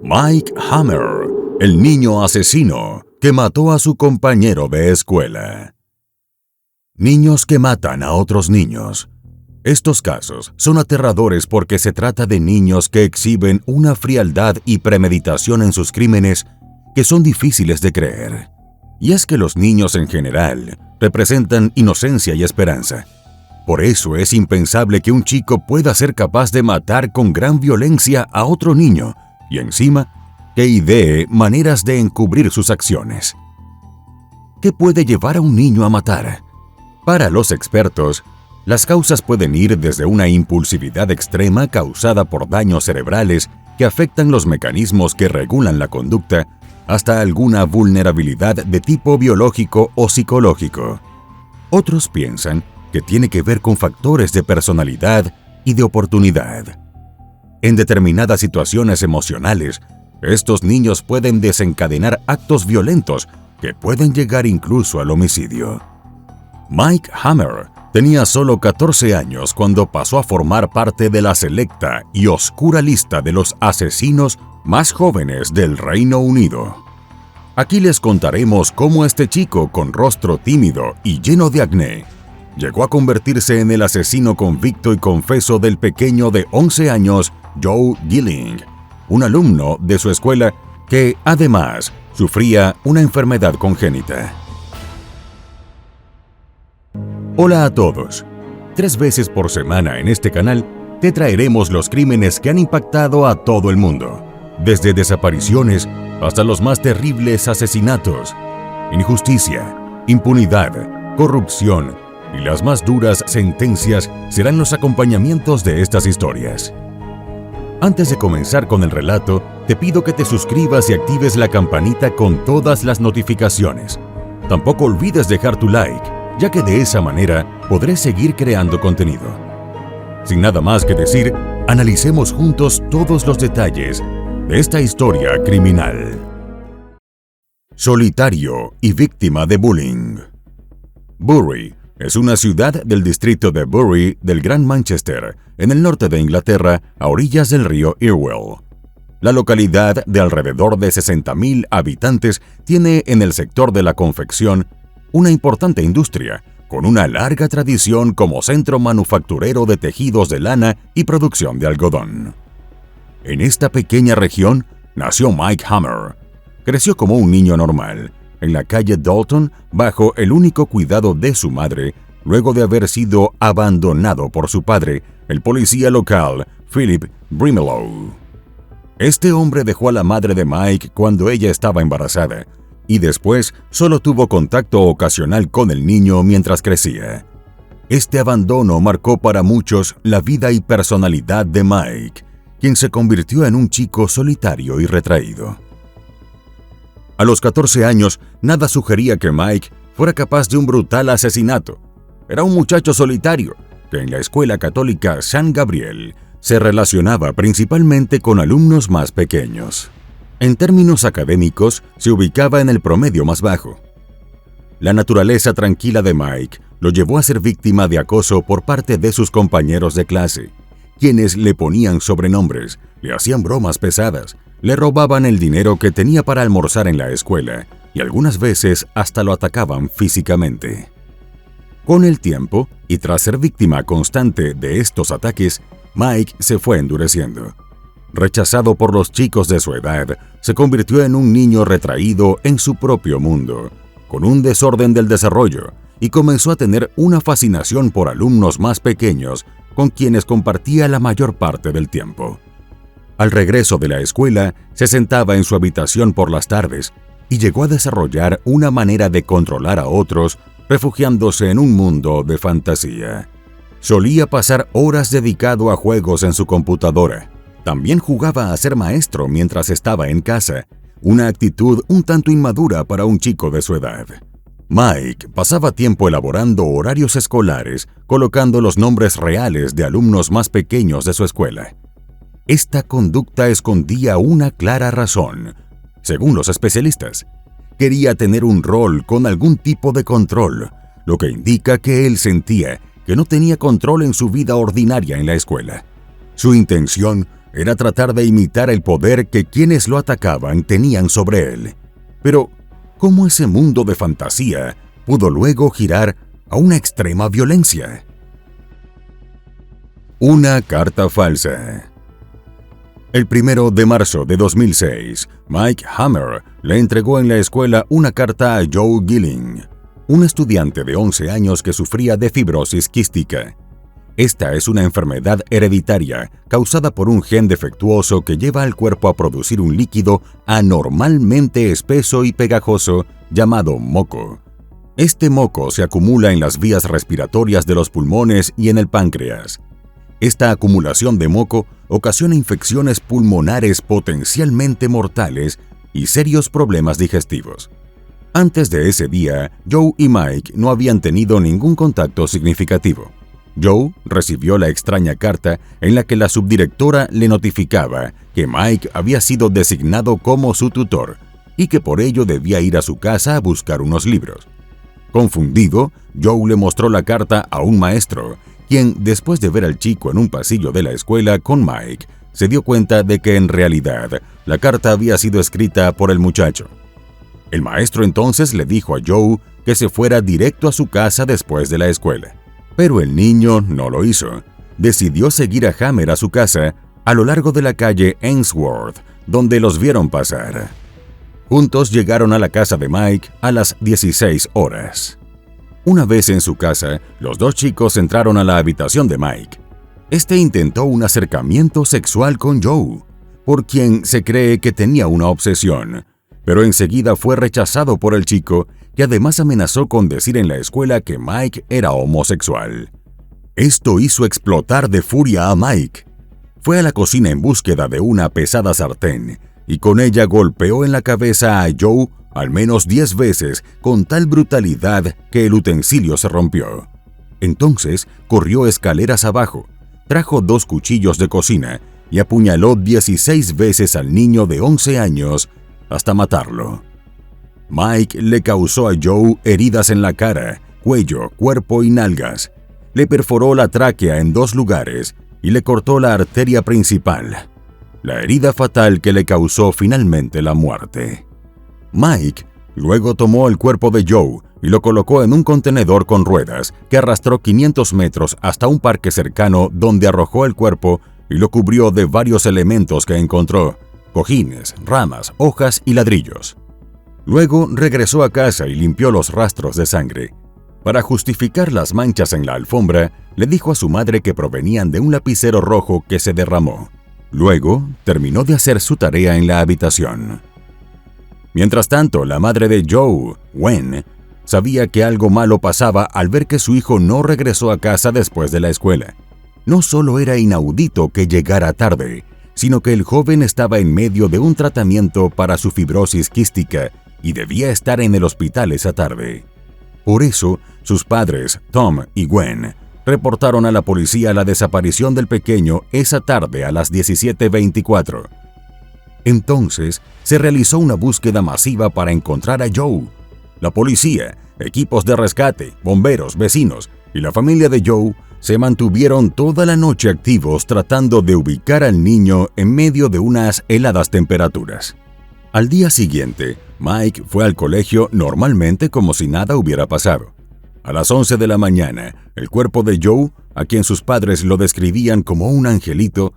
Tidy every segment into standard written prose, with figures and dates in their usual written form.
Mike Hammer, el niño asesino que mató a su compañero de escuela. Niños que matan a otros niños. Estos casos son aterradores porque se trata de niños que exhiben una frialdad y premeditación en sus crímenes que son difíciles de creer. Y es que los niños en general representan inocencia y esperanza. Por eso es impensable que un chico pueda ser capaz de matar con gran violencia a otro niño y encima que idee maneras de encubrir sus acciones. ¿Qué puede llevar a un niño a matar? Para los expertos, las causas pueden ir desde una impulsividad extrema causada por daños cerebrales que afectan los mecanismos que regulan la conducta, hasta alguna vulnerabilidad de tipo biológico o psicológico. Otros piensan que tiene que ver con factores de personalidad y de oportunidad. En determinadas situaciones emocionales, estos niños pueden desencadenar actos violentos que pueden llegar incluso al homicidio. Mike Hammer tenía solo 14 años cuando pasó a formar parte de la selecta y oscura lista de los asesinos más jóvenes del Reino Unido. Aquí les contaremos cómo este chico con rostro tímido y lleno de acné llegó a convertirse en el asesino convicto y confeso del pequeño de 11 años Joe Gilling, un alumno de su escuela que, además, sufría una enfermedad congénita. Hola a todos. 3 veces por semana en este canal te traeremos los crímenes que han impactado a todo el mundo, desde desapariciones hasta los más terribles asesinatos. Injusticia, impunidad, corrupción y las más duras sentencias serán los acompañamientos de estas historias. Antes de comenzar con el relato, te pido que te suscribas y actives la campanita con todas las notificaciones. Tampoco olvides dejar tu like, ya que de esa manera podré seguir creando contenido. Sin nada más que decir, analicemos juntos todos los detalles de esta historia criminal. Solitario y víctima de bullying. Bury es una ciudad del distrito de Bury del Gran Manchester, en el norte de Inglaterra, a orillas del río Irwell. La localidad, de alrededor de 60.000 habitantes, tiene en el sector de la confección una importante industria, con una larga tradición como centro manufacturero de tejidos de lana y producción de algodón. En esta pequeña región nació Mike Hammer. Creció como un niño normal, en la calle Dalton, bajo el único cuidado de su madre, luego de haber sido abandonado por su padre, el policía local, Philip Brimelow. Este hombre dejó a la madre de Mike cuando ella estaba embarazada, y después solo tuvo contacto ocasional con el niño mientras crecía. Este abandono marcó para muchos la vida y personalidad de Mike, quien se convirtió en un chico solitario y retraído. A los 14 años, nada sugería que Mike fuera capaz de un brutal asesinato. Era un muchacho solitario que en la escuela católica San Gabriel se relacionaba principalmente con alumnos más pequeños. En términos académicos, se ubicaba en el promedio más bajo. La naturaleza tranquila de Mike lo llevó a ser víctima de acoso por parte de sus compañeros de clase, quienes le ponían sobrenombres, le hacían bromas pesadas, le robaban el dinero que tenía para almorzar en la escuela y algunas veces hasta lo atacaban físicamente. Con el tiempo, y tras ser víctima constante de estos ataques, Mike se fue endureciendo. Rechazado por los chicos de su edad, se convirtió en un niño retraído en su propio mundo, con un desorden del desarrollo, y comenzó a tener una fascinación por alumnos más pequeños con quienes compartía la mayor parte del tiempo. Al regreso de la escuela, se sentaba en su habitación por las tardes y llegó a desarrollar una manera de controlar a otros, refugiándose en un mundo de fantasía. Solía pasar horas dedicado a juegos en su computadora. También jugaba a ser maestro mientras estaba en casa, una actitud un tanto inmadura para un chico de su edad. Mike pasaba tiempo elaborando horarios escolares, colocando los nombres reales de alumnos más pequeños de su escuela. Esta conducta escondía una clara razón. Según los especialistas, quería tener un rol con algún tipo de control, lo que indica que él sentía que no tenía control en su vida ordinaria en la escuela. Su intención era tratar de imitar el poder que quienes lo atacaban tenían sobre él. Pero, ¿cómo ese mundo de fantasía pudo luego girar a una extrema violencia? Una carta falsa. El 1 de marzo de 2006, Mike Hammer le entregó en la escuela una carta a Joe Gilling, un estudiante de 11 años que sufría de fibrosis quística. Esta es una enfermedad hereditaria causada por un gen defectuoso que lleva al cuerpo a producir un líquido anormalmente espeso y pegajoso llamado moco. Este moco se acumula en las vías respiratorias de los pulmones y en el páncreas. Esta acumulación de moco ocasiona infecciones pulmonares potencialmente mortales y serios problemas digestivos. Antes de ese día, Joe y Mike no habían tenido ningún contacto significativo. Joe recibió la extraña carta en la que la subdirectora le notificaba que Mike había sido designado como su tutor y que por ello debía ir a su casa a buscar unos libros. Confundido, Joe le mostró la carta a un maestro, quien, después de ver al chico en un pasillo de la escuela con Mike, se dio cuenta de que en realidad la carta había sido escrita por el muchacho. El maestro entonces le dijo a Joe que se fuera directo a su casa después de la escuela. Pero el niño no lo hizo. Decidió seguir a Hammer a su casa a lo largo de la calle Ainsworth, donde los vieron pasar. Juntos llegaron a la casa de Mike a las 16 horas. Una vez en su casa, los dos chicos entraron a la habitación de Mike. Este intentó un acercamiento sexual con Joe, por quien se cree que tenía una obsesión, pero enseguida fue rechazado por el chico, que además amenazó con decir en la escuela que Mike era homosexual. Esto hizo explotar de furia a Mike. Fue a la cocina en búsqueda de una pesada sartén y con ella golpeó en la cabeza a Joe al menos 10 veces con tal brutalidad que el utensilio se rompió. Entonces corrió escaleras abajo, trajo 2 cuchillos de cocina y apuñaló 16 veces al niño de 11 años hasta matarlo. Mike le causó a Joe heridas en la cara, cuello, cuerpo y nalgas. Le perforó la tráquea en 2 lugares y le cortó la arteria principal, la herida fatal que le causó finalmente la muerte. Mike luego tomó el cuerpo de Joe y lo colocó en un contenedor con ruedas que arrastró 500 metros hasta un parque cercano, donde arrojó el cuerpo y lo cubrió de varios elementos que encontró: cojines, ramas, hojas y ladrillos. Luego regresó a casa y limpió los rastros de sangre. Para justificar las manchas en la alfombra, le dijo a su madre que provenían de un lapicero rojo que se derramó. Luego terminó de hacer su tarea en la habitación. Mientras tanto, la madre de Joe, Gwen, sabía que algo malo pasaba al ver que su hijo no regresó a casa después de la escuela. No solo era inaudito que llegara tarde, sino que el joven estaba en medio de un tratamiento para su fibrosis quística y debía estar en el hospital esa tarde. Por eso, sus padres, Tom y Gwen, reportaron a la policía la desaparición del pequeño esa tarde a las 17:24. Entonces, se realizó una búsqueda masiva para encontrar a Joe. La policía, equipos de rescate, bomberos, vecinos y la familia de Joe se mantuvieron toda la noche activos tratando de ubicar al niño en medio de unas heladas temperaturas. Al día siguiente, Mike fue al colegio normalmente como si nada hubiera pasado. A las 11 de la mañana, el cuerpo de Joe, a quien sus padres lo describían como un angelito,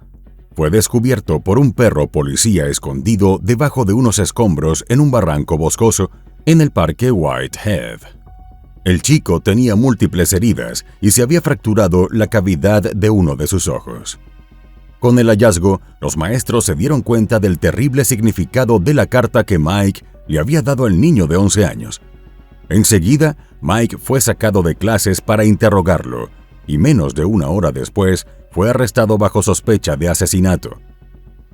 fue descubierto por un perro policía escondido debajo de unos escombros en un barranco boscoso en el parque Whitehead. El chico tenía múltiples heridas y se había fracturado la cavidad de uno de sus ojos. Con el hallazgo, los maestros se dieron cuenta del terrible significado de la carta que Mike le había dado al niño de 11 años. Enseguida, Mike fue sacado de clases para interrogarlo y menos de una hora después fue arrestado bajo sospecha de asesinato.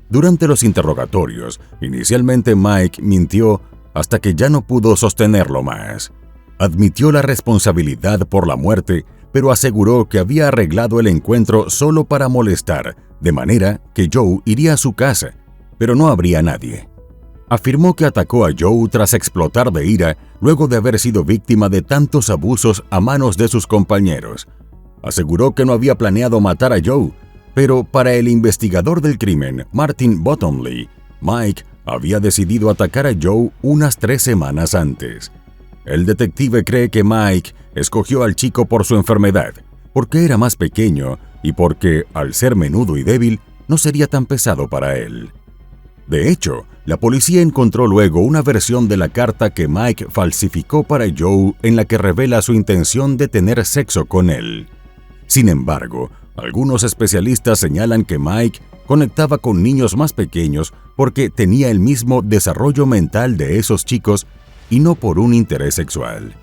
Durante los interrogatorios, inicialmente Mike mintió hasta que ya no pudo sostenerlo más. Admitió la responsabilidad por la muerte, pero aseguró que había arreglado el encuentro solo para molestar, de manera que Joe iría a su casa, pero no habría nadie. Afirmó que atacó a Joe tras explotar de ira luego de haber sido víctima de tantos abusos a manos de sus compañeros. Aseguró que no había planeado matar a Joe, Pero para el investigador del crimen, Martin Bottomley, Mike había decidido atacar a Joe unas 3 semanas antes. El detective cree que Mike escogió al chico por su enfermedad, porque era más pequeño y porque, al ser menudo y débil, no sería tan pesado para él. De hecho, la policía encontró luego una versión de la carta que Mike falsificó para Joe en la que revela su intención de tener sexo con él. Sin embargo, algunos especialistas señalan que Mike conectaba con niños más pequeños porque tenía el mismo desarrollo mental de esos chicos y no por un interés sexual.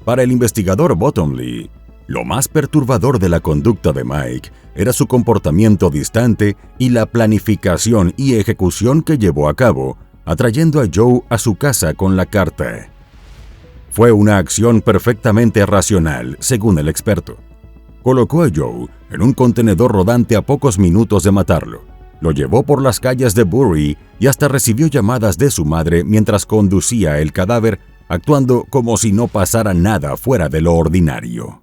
Para el investigador Bottomley, lo más perturbador de la conducta de Mike era su comportamiento distante y la planificación y ejecución que llevó a cabo, atrayendo a Joe a su casa con la carta. Fue una acción perfectamente racional, según el experto. Colocó a Joe en un contenedor rodante a pocos minutos de matarlo. Lo llevó por las calles de Bury y hasta recibió llamadas de su madre mientras conducía el cadáver, actuando como si no pasara nada fuera de lo ordinario.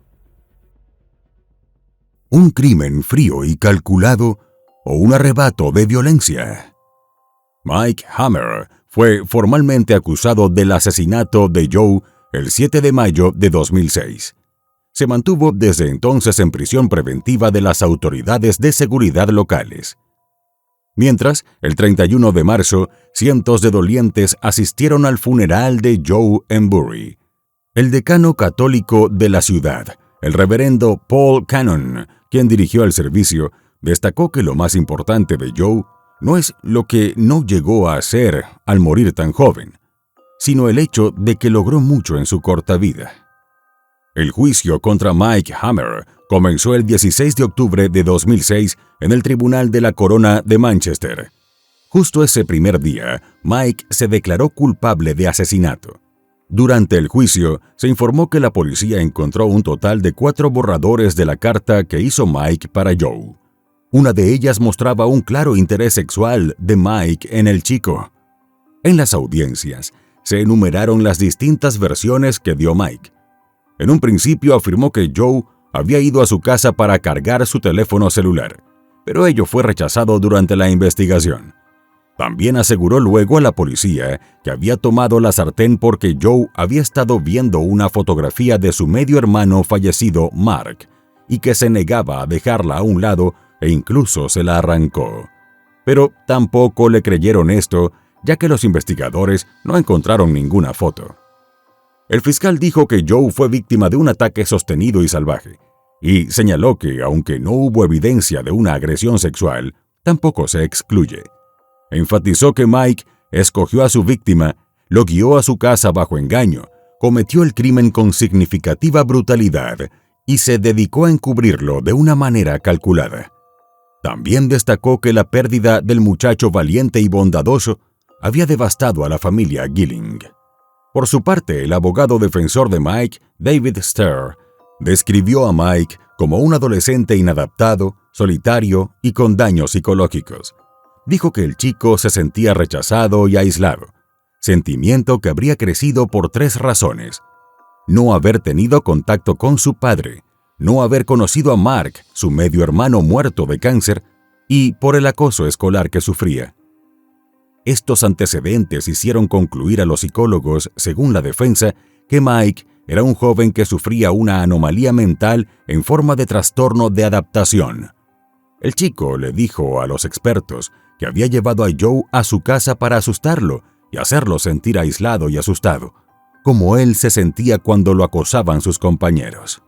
¿Un crimen frío y calculado o un arrebato de violencia? Mike Hammer fue formalmente acusado del asesinato de Joe el 7 de mayo de 2006. Se mantuvo desde entonces en prisión preventiva de las autoridades de seguridad locales. Mientras, el 31 de marzo, cientos de dolientes asistieron al funeral de Joe en Bury. El decano católico de la ciudad, el reverendo Paul Cannon, quien dirigió el servicio, destacó que lo más importante de Joe no es lo que no llegó a hacer al morir tan joven, sino el hecho de que logró mucho en su corta vida. El juicio contra Mike Hammer comenzó el 16 de octubre de 2006 en el Tribunal de la Corona de Manchester. Justo ese primer día, Mike se declaró culpable de asesinato. Durante el juicio, se informó que la policía encontró un total de 4 borradores de la carta que hizo Mike para Joe. Una de ellas mostraba un claro interés sexual de Mike en el chico. En las audiencias, se enumeraron las distintas versiones que dio Mike. En un principio afirmó que Joe había ido a su casa para cargar su teléfono celular, pero ello fue rechazado durante la investigación. También aseguró luego a la policía que había tomado la sartén porque Joe había estado viendo una fotografía de su medio hermano fallecido, Mark, y que se negaba a dejarla a un lado e incluso se la arrancó. Pero tampoco le creyeron esto, ya que los investigadores no encontraron ninguna foto. El fiscal dijo que Joe fue víctima de un ataque sostenido y salvaje, y señaló que, aunque no hubo evidencia de una agresión sexual, tampoco se excluye. Enfatizó que Mike escogió a su víctima, lo guió a su casa bajo engaño, cometió el crimen con significativa brutalidad y se dedicó a encubrirlo de una manera calculada. También destacó que la pérdida del muchacho valiente y bondadoso había devastado a la familia Gilling. Por su parte, el abogado defensor de Mike, David Starr, describió a Mike como un adolescente inadaptado, solitario y con daños psicológicos. Dijo que el chico se sentía rechazado y aislado, sentimiento que habría crecido por 3 razones: no haber tenido contacto con su padre, no haber conocido a Mark, su medio hermano muerto de cáncer, y por el acoso escolar que sufría. Estos antecedentes hicieron concluir a los psicólogos, según la defensa, que Mike era un joven que sufría una anomalía mental en forma de trastorno de adaptación. El chico le dijo a los expertos que había llevado a Joe a su casa para asustarlo y hacerlo sentir aislado y asustado, como él se sentía cuando lo acosaban sus compañeros.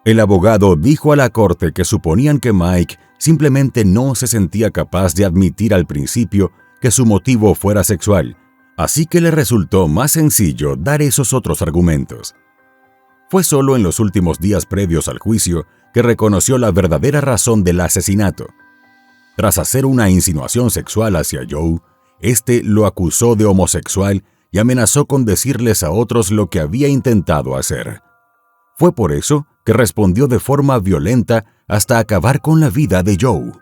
El abogado dijo a la corte que suponían que Mike simplemente no se sentía capaz de admitir al principio que su motivo fuera sexual, así que le resultó más sencillo dar esos otros argumentos. Fue solo en los últimos días previos al juicio que reconoció la verdadera razón del asesinato. Tras hacer una insinuación sexual hacia Joe, este lo acusó de homosexual y amenazó con decirles a otros lo que había intentado hacer. Fue por eso que respondió de forma violenta hasta acabar con la vida de Joe.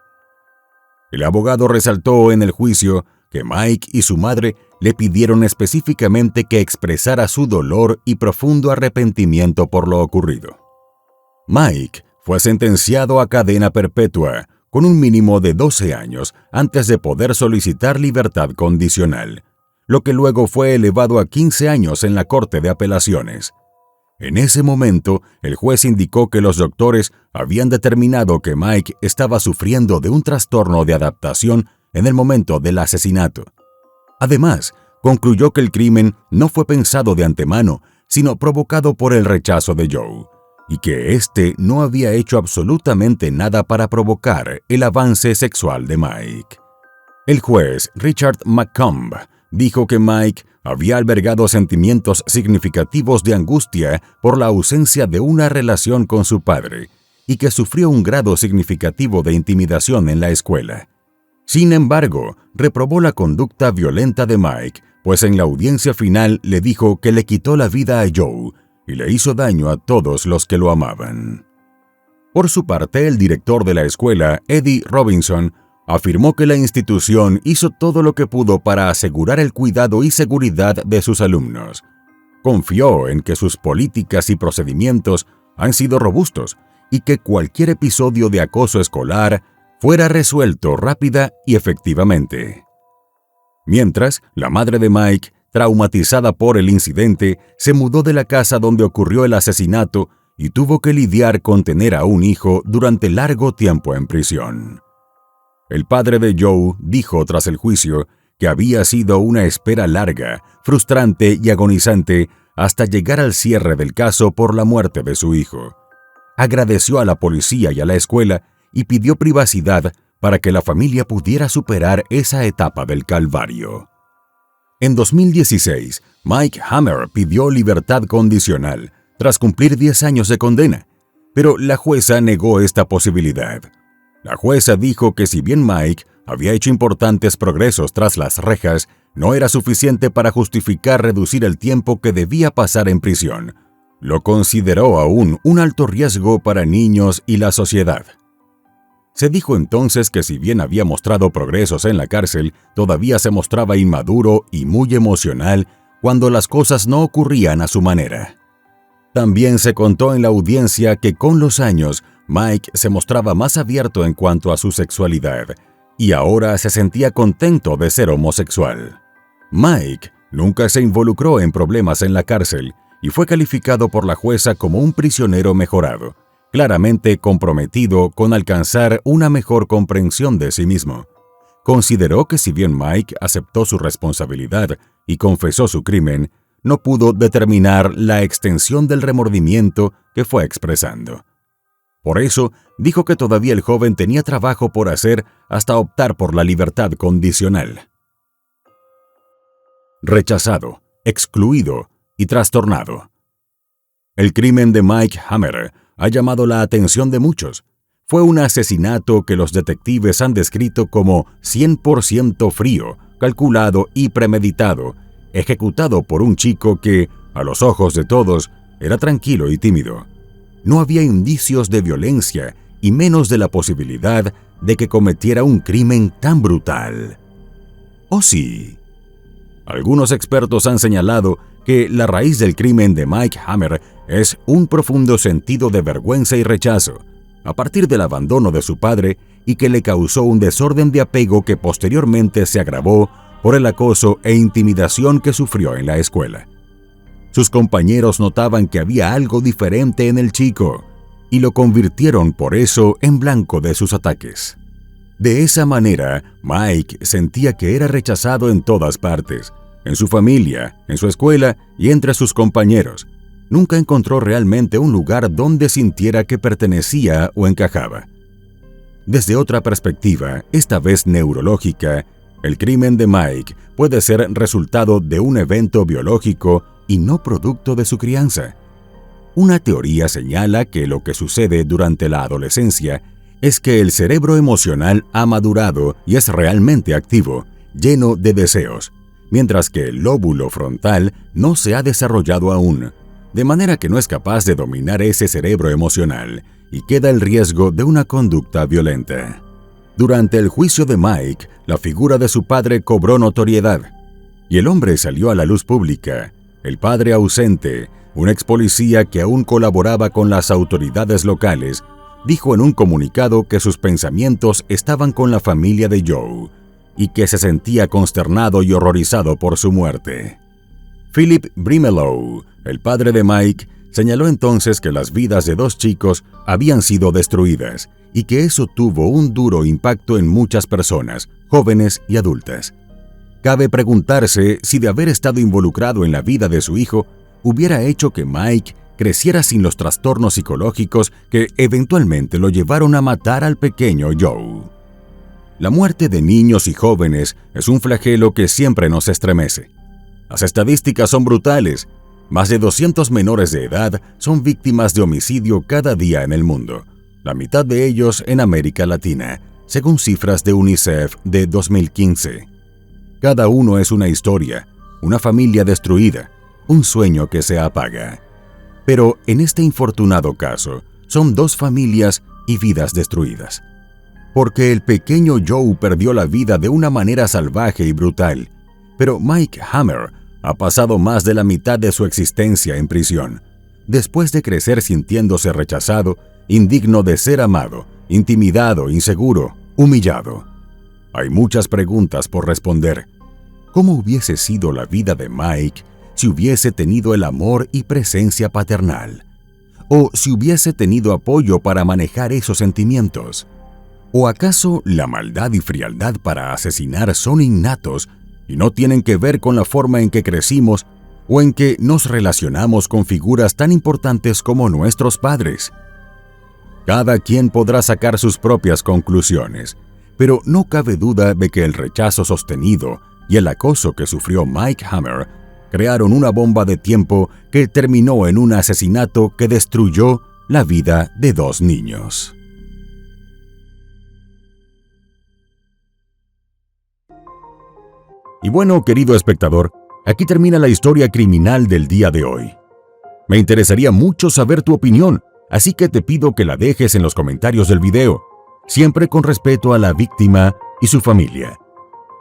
El abogado resaltó en el juicio que Mike y su madre le pidieron específicamente que expresara su dolor y profundo arrepentimiento por lo ocurrido. Mike fue sentenciado a cadena perpetua, con un mínimo de 12 años antes de poder solicitar libertad condicional, lo que luego fue elevado a 15 años en la Corte de Apelaciones. En ese momento, el juez indicó que los doctores habían determinado que Mike estaba sufriendo de un trastorno de adaptación en el momento del asesinato. Además, concluyó que el crimen no fue pensado de antemano, sino provocado por el rechazo de Joe, y que éste no había hecho absolutamente nada para provocar el avance sexual de Mike. El juez Richard McComb dijo que Mike había albergado sentimientos significativos de angustia por la ausencia de una relación con su padre y que sufrió un grado significativo de intimidación en la escuela. Sin embargo, reprobó la conducta violenta de Mike, pues en la audiencia final le dijo que le quitó la vida a Joe y le hizo daño a todos los que lo amaban. Por su parte, el director de la escuela, Eddie Robinson, afirmó que la institución hizo todo lo que pudo para asegurar el cuidado y seguridad de sus alumnos. Confió en que sus políticas y procedimientos han sido robustos y que cualquier episodio de acoso escolar fuera resuelto rápida y efectivamente. Mientras, la madre de Mike, traumatizada por el incidente, se mudó de la casa donde ocurrió el asesinato y tuvo que lidiar con tener a un hijo durante largo tiempo en prisión. El padre de Joe dijo tras el juicio que había sido una espera larga, frustrante y agonizante hasta llegar al cierre del caso por la muerte de su hijo. Agradeció a la policía y a la escuela y pidió privacidad para que la familia pudiera superar esa etapa del calvario. En 2016, Mike Hammer pidió libertad condicional tras cumplir 10 años de condena, pero la jueza negó esta posibilidad. La jueza dijo que si bien Mike había hecho importantes progresos tras las rejas, no era suficiente para justificar reducir el tiempo que debía pasar en prisión. Lo consideró aún un alto riesgo para niños y la sociedad. Se dijo entonces que si bien había mostrado progresos en la cárcel, todavía se mostraba inmaduro y muy emocional cuando las cosas no ocurrían a su manera. También se contó en la audiencia que con los años, Mike se mostraba más abierto en cuanto a su sexualidad y ahora se sentía contento de ser homosexual. Mike nunca se involucró en problemas en la cárcel y fue calificado por la jueza como un prisionero mejorado, claramente comprometido con alcanzar una mejor comprensión de sí mismo. Consideró que si bien Mike aceptó su responsabilidad y confesó su crimen, no pudo determinar la extensión del remordimiento que fue expresando. Por eso, dijo que todavía el joven tenía trabajo por hacer hasta optar por la libertad condicional. Rechazado, excluido y trastornado. El crimen de Mike Hammer ha llamado la atención de muchos. Fue un asesinato que los detectives han descrito como 100% frío, calculado y premeditado, ejecutado por un chico que, a los ojos de todos, era tranquilo y tímido. No había indicios de violencia y menos de la posibilidad de que cometiera un crimen tan brutal. ¿O sí? Algunos expertos han señalado que la raíz del crimen de Mike Hammer es un profundo sentido de vergüenza y rechazo, a partir del abandono de su padre y que le causó un desorden de apego que posteriormente se agravó por el acoso e intimidación que sufrió en la escuela. Sus compañeros notaban que había algo diferente en el chico y lo convirtieron por eso en blanco de sus ataques. De esa manera, Mike sentía que era rechazado en todas partes, en su familia, en su escuela y entre sus compañeros. Nunca encontró realmente un lugar donde sintiera que pertenecía o encajaba. Desde otra perspectiva, esta vez neurológica, el crimen de Mike puede ser resultado de un evento biológico y no producto de su crianza. Una teoría señala que lo que sucede durante la adolescencia es que el cerebro emocional ha madurado y es realmente activo, lleno de deseos, mientras que el lóbulo frontal no se ha desarrollado aún, de manera que no es capaz de dominar ese cerebro emocional y queda el riesgo de una conducta violenta. Durante el juicio de Mike, la figura de su padre cobró notoriedad y el hombre salió a la luz pública. El padre ausente, un ex policía que aún colaboraba con las autoridades locales, dijo en un comunicado que sus pensamientos estaban con la familia de Joe y que se sentía consternado y horrorizado por su muerte. Philip Brimelow, el padre de Mike, señaló entonces que las vidas de 2 chicos habían sido destruidas y que eso tuvo un duro impacto en muchas personas, jóvenes y adultas. Cabe preguntarse si de haber estado involucrado en la vida de su hijo, hubiera hecho que Mike creciera sin los trastornos psicológicos que eventualmente lo llevaron a matar al pequeño Joe. La muerte de niños y jóvenes es un flagelo que siempre nos estremece. Las estadísticas son brutales. Más de 200 menores de edad son víctimas de homicidio cada día en el mundo, la mitad de ellos en América Latina, según cifras de UNICEF de 2015. Cada uno es una historia, una familia destruida, un sueño que se apaga. Pero en este infortunado caso, son 2 familias y vidas destruidas. Porque el pequeño Joe perdió la vida de una manera salvaje y brutal, pero Mike Hammer ha pasado más de la mitad de su existencia en prisión, después de crecer sintiéndose rechazado, indigno de ser amado, intimidado, inseguro, humillado. Hay muchas preguntas por responder. ¿Cómo hubiese sido la vida de Mike si hubiese tenido el amor y presencia paternal? ¿O si hubiese tenido apoyo para manejar esos sentimientos? ¿O acaso la maldad y frialdad para asesinar son innatos y no tienen que ver con la forma en que crecimos o en que nos relacionamos con figuras tan importantes como nuestros padres? Cada quien podrá sacar sus propias conclusiones, pero no cabe duda de que el rechazo sostenido y el acoso que sufrió Mike Hammer crearon una bomba de tiempo que terminó en un asesinato que destruyó la vida de 2 niños. Y bueno, querido espectador, aquí termina la historia criminal del día de hoy. Me interesaría mucho saber tu opinión, así que te pido que la dejes en los comentarios del video, siempre con respeto a la víctima y su familia.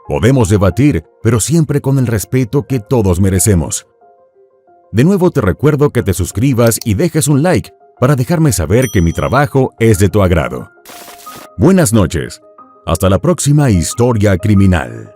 Podemos debatir, pero siempre con el respeto que todos merecemos. De nuevo te recuerdo que te suscribas y dejes un like para dejarme saber que mi trabajo es de tu agrado. Buenas noches. Hasta la próxima historia criminal.